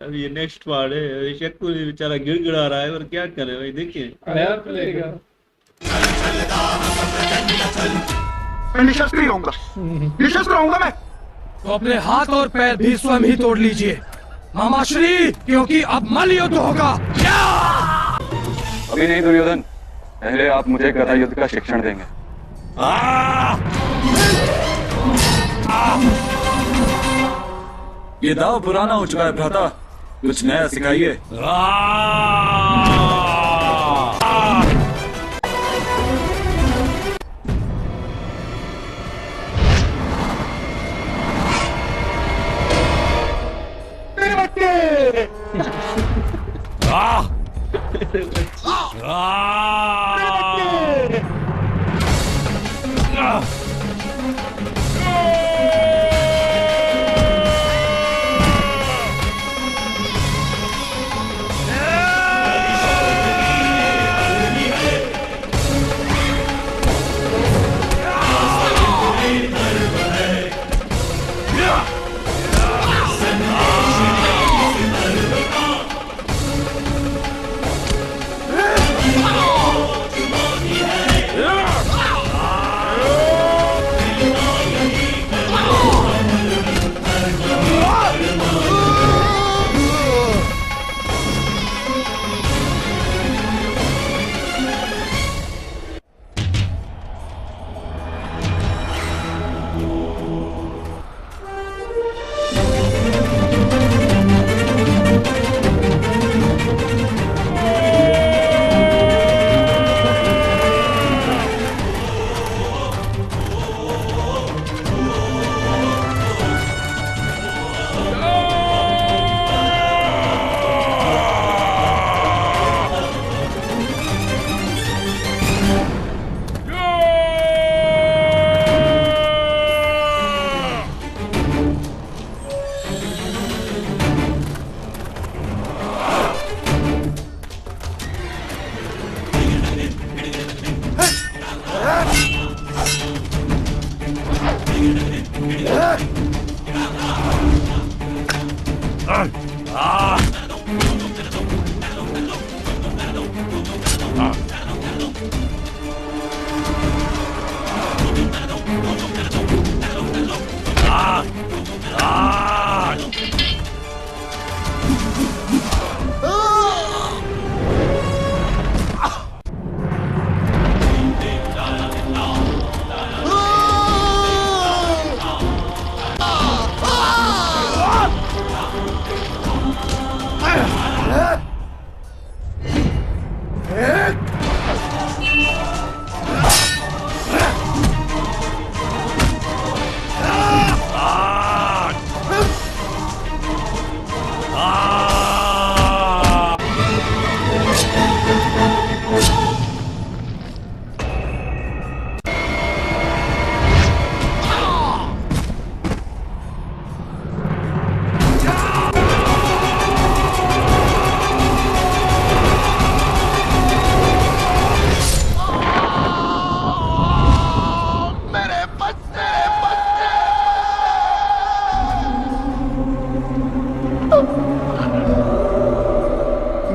अब ये next part है, शक्कू जी बेचारा गिड़गिड़ा रहा है, और क्या करे भाई, देखिए। नया प्लेगा। मैं निशस्त्री रहूंगा, निशस्त्र रहूंगा मैं। तो अपने हाथ और पैर भी स्वयं ही तोड़ लीजिए मामाश्री, क्योंकि अब मल्ल युद्ध होगा। अभी नहीं दुर्योधन, पहले आप मुझे गदा युद्ध का शिक्षण देंगे। ये दाव पुराना हो चुका है भ्राता, कुछ नया सिखाइए।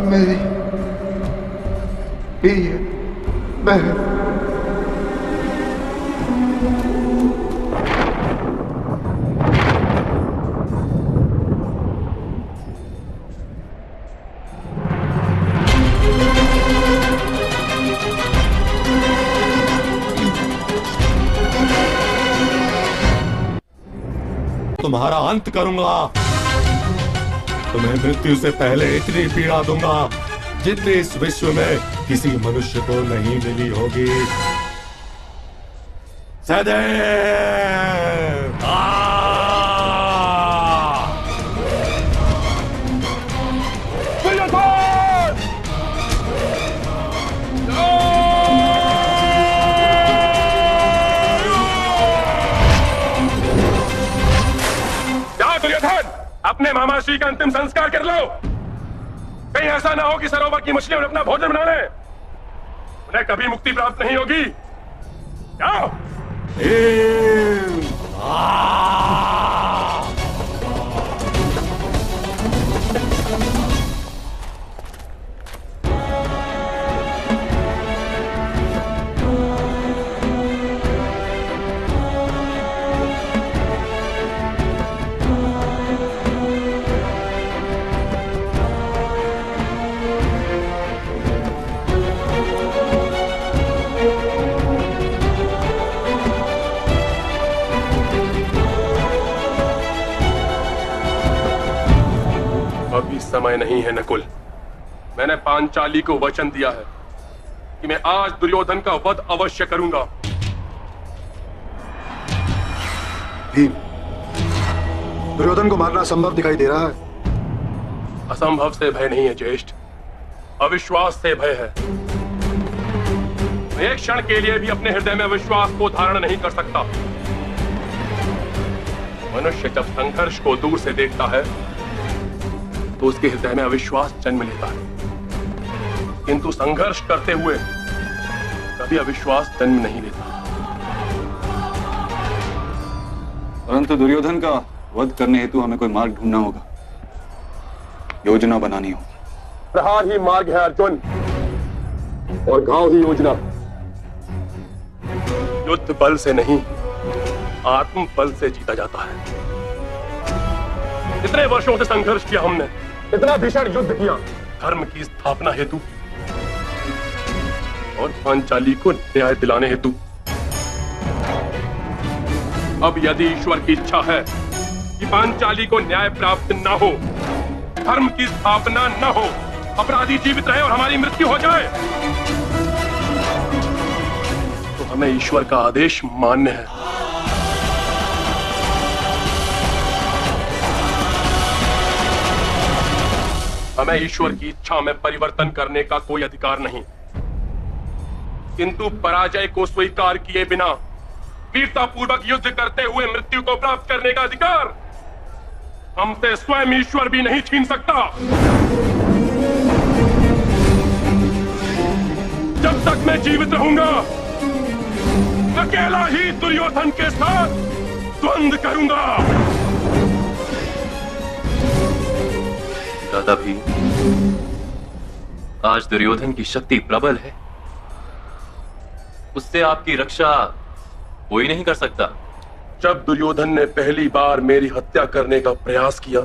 मेरी प्रिय बहन। तुम्हारा अंत करूंगा, तुम्हें मृत्यु से पहले इतनी पीड़ा दूंगा जितनी इस विश्व में किसी मनुष्य को नहीं मिली होगी। सदैव अपने मामाश्री का अंतिम संस्कार कर लो। कहीं ऐसा ना हो कि सरोवर की मछलियों ने अपना भोजन बना ले, उन्हें कभी मुक्ति प्राप्त नहीं होगी। जाओ। अभी समय नहीं है नकुल। मैंने पांचाली को वचन दिया है कि मैं आज दुर्योधन का वध अवश्य करूंगा। भीम, दुर्योधन को मारना संभव दिखाई दे रहा है। असंभव से भय नहीं है ज्येष्ठ, अविश्वास से भय है। मैं एक क्षण के लिए भी अपने हृदय में अविश्वास को धारण नहीं कर सकता। मनुष्य जब संघर्ष को दूर से देखता है तो उसके हृदय में अविश्वास जन्म लेता है, किंतु संघर्ष करते हुए कभी अविश्वास जन्म नहीं लेता। परंतु दुर्योधन का वध करने हेतु हमें कोई मार्ग ढूंढना होगा, योजना बनानी होगी। प्रहार ही मार्ग है अर्जुन, और घाव ही योजना। युद्ध बल से नहीं, आत्म बल से जीता जाता है। इतने वर्षों से संघर्ष किया हमने, इतना भीषण युद्ध किया धर्म की स्थापना हेतु और पांचाली को न्याय दिलाने हेतु। अब यदि ईश्वर की इच्छा है कि पांचाली को न्याय प्राप्त न हो, धर्म की स्थापना न हो, अपराधी जीवित रहे और हमारी मृत्यु हो जाए, तो हमें ईश्वर का आदेश मान्य है। हमें ईश्वर की इच्छा में परिवर्तन करने का कोई अधिकार नहीं, किंतु पराजय को स्वीकार किए बिना वीरता पूर्वक युद्ध करते हुए मृत्यु को प्राप्त करने का अधिकार हमसे स्वयं ईश्वर भी नहीं छीन सकता। जब तक मैं जीवित रहूंगा, अकेला ही दुर्योधन के साथ द्वंद्व करूंगा। दादा भी, आज दुर्योधन की शक्ति प्रबल है, उससे आपकी रक्षा कोई नहीं कर सकता। जब दुर्योधन ने पहली बार मेरी हत्या करने का प्रयास किया,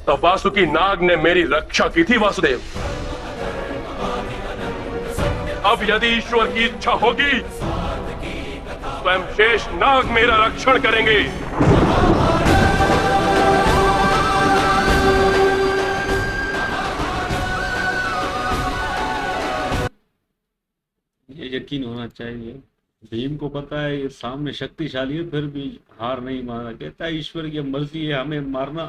तब वासुकी नाग ने मेरी रक्षा की थी वासुदेव। अब यदि ईश्वर की इच्छा होगी, स्वयं शेष नाग मेरा रक्षण करेंगे। ये यकीन होना चाहिए। भीम को पता है ये सामने शक्तिशाली है, फिर भी हार नहीं माना। कहता है ईश्वर की मर्जी है, हमें मारना,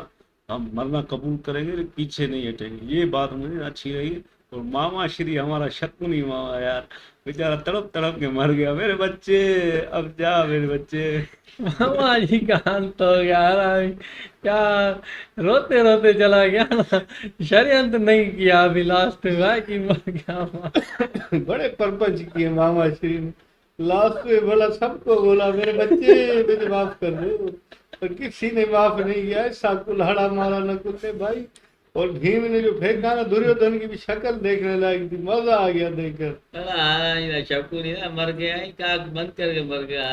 हम मरना कबूल करेंगे, लेकिन पीछे नहीं हटेंगे। ये बात मुझे अच्छी लगी। और मामा श्री हमारा शकुनी मामा यार, बेचारा तड़प तड़प के मर गया। मेरे बच्चे अब जा, मेरे बच्चे। मामा जी का अंत हो गया यार, क्या रोते रोते चला गया ना, षड्यंत्र नहीं किया अभी लास्ट में कि मर गया। बड़े परपंच किए मामा श्री ने, लास्ट में बोला, सबको बोला मेरे बच्चे मुझे माफ कर दो, पर किसी ने माफ नहीं किया। ऐसा कुल्हाड़ा मारा नकुल ने भाई, और भीम ने जो फेंका ना, दुर्योधन की भी शक्ल देखने लायक थी, मजा आ गया देखकर। शकुनी ना मर गया, काक बंद करके मर गया।